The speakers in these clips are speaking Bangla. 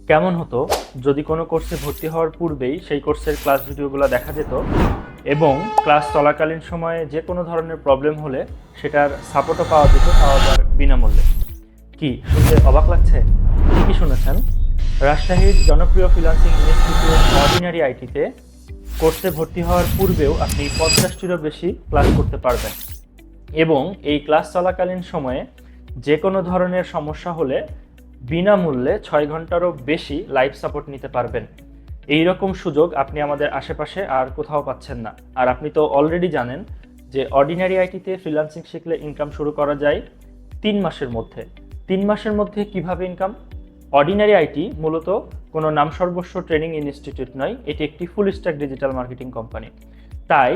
কেমন হতো যদি কোনো কোর্সে ভর্তি হওয়ার পূর্বেই সেই কোর্সের ক্লাস ভিডিওগুলো দেখা যেত এবং ক্লাস চলাকালীন সময়ে যে কোনো ধরনের প্রবলেম হলে সেটার সাপোর্টও পাওয়া যেত, তাও আবার বিনামূল্যে। কি শুনতে অবাক লাগছে? ঠিকই শুনেছেন, রাজশাহীর জনপ্রিয় ফ্রিল্যান্সিং ইনস্টিটিউট অর্ডিনারি আইটিতে কোর্সে ভর্তি হওয়ার পূর্বেও আপনি 50টিরও বেশি ক্লাস করতে পারবেন এবং এই ক্লাস চলাকালীন সময়ে যে কোনো ধরনের সমস্যা হলে বিনামূল্যে 6 ঘন্টারও বেশি লাইভ সাপোর্ট নিতে পারবেন। এই রকম সুযোগ আপনি আমাদের আশেপাশে আর কোথাও পাচ্ছেন না। আর আপনি তো অলরেডি জানেন যে অর্ডিনারি আইটিতে ফ্রিল্যান্সিং শিখলে ইনকাম শুরু করা যায় 3 মাসের মধ্যে। 3 মাসের মধ্যে কিভাবে ইনকাম? অর্ডিনারি আইটি মূলত কোনো নামসর্বস্ব ট্রেনিং ইনস্টিটিউট নয়, এটি একটি full stack digital marketing company. তাই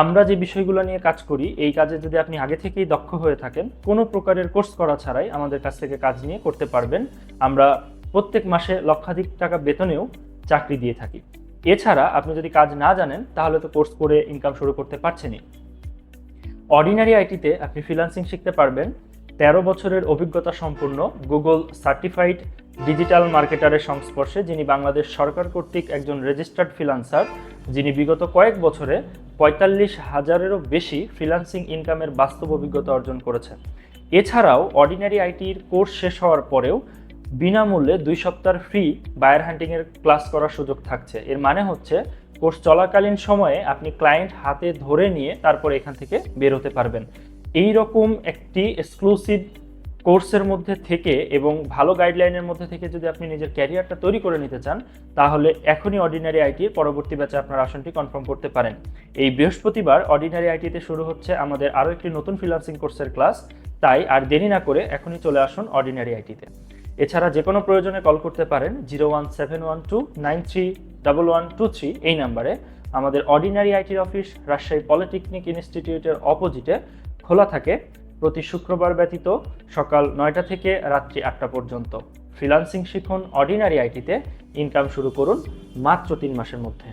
আমরা যে বিষয়গুলো নিয়ে কাজ করি, এই কাজে যদি আপনি আগে থেকেই দক্ষ হয়ে থাকেন, কোনো প্রকারের কোর্স করা ছাড়াই আমাদের কাছ থেকে কাজ নিয়ে করতে পারবেন। আমরা প্রত্যেক মাসে লক্ষাধিক টাকা বেতনেও চাকরি দিয়ে থাকি। এছাড়া আপনি যদি কাজ না জানেন তাহলে তো কোর্স করে ইনকাম শুরু করতে পারছেনই। অর্ডিনারি আইটিতে আপনি ফ্রিল্যান্সিং শিখতে পারবেন 13 বছরের অভিজ্ঞতা সম্পন্ন গুগল সার্টিফাইড ডিজিটাল মার্কেটারের সংস্পর্শে, যিনি বাংলাদেশ সরকার কর্তৃক একজন রেজিস্টার্ড ফ্রিল্যান্সার, যিনি বিগত কয়েক বছরে 45,000-এরও বেশি ফ্রিল্যান্সিং ইনকামের বাস্তব অভিজ্ঞতা অর্জন করেছেন। এছাড়াও অর্ডিনারি আইটির কোর্স শেষ হওয়ার পরেও বিনামূল্যে 2 সপ্তাহের ফ্রি বায়ার হান্টিংয়ের ক্লাস করার সুযোগ থাকছে। এর মানে হচ্ছে কোর্স চলাকালীন সময়ে আপনি ক্লায়েন্ট হাতে ধরে নিয়ে তারপর এখান থেকে বের হতে পারবেন। এই রকম একটি এক্সক্লুসিভ কোর্সের মধ্যে থেকে এবং ভালো গাইডলাইনের মধ্যে থেকে যদি আপনি নিজের ক্যারিয়ারটা তৈরি করে নিতে চান, তাহলে এখনই অর্ডিনারি আইটির পরবর্তী ব্যাচে আপনার আসনটি কনফার্ম করতে পারেন। এই বৃহস্পতিবার অর্ডিনারি আইটিতে শুরু হচ্ছে আমাদের আরও একটি নতুন ফ্রিল্যান্সিং কোর্সের ক্লাস। তাই আর দেরি না করে এখনই চলে আসুন অর্ডিনারি আইটিতে। এছাড়া যে কোনো প্রয়োজনে কল করতে পারেন 01712931123 এই নাম্বারে। আমাদের অর্ডিনারি আইটির অফিস রাজশাহী পলিটেকনিক ইনস্টিটিউটের অপোজিটে খোলা থাকে প্রতি শুক্রবার ব্যতীত সকাল 9টা থেকে রাত্রি 8টা পর্যন্ত। ফ্রিল্যান্সিং শিখুন অর্ডিনারি আইটিতে, ইনকাম শুরু করুন মাত্র 3 মাসের মধ্যে।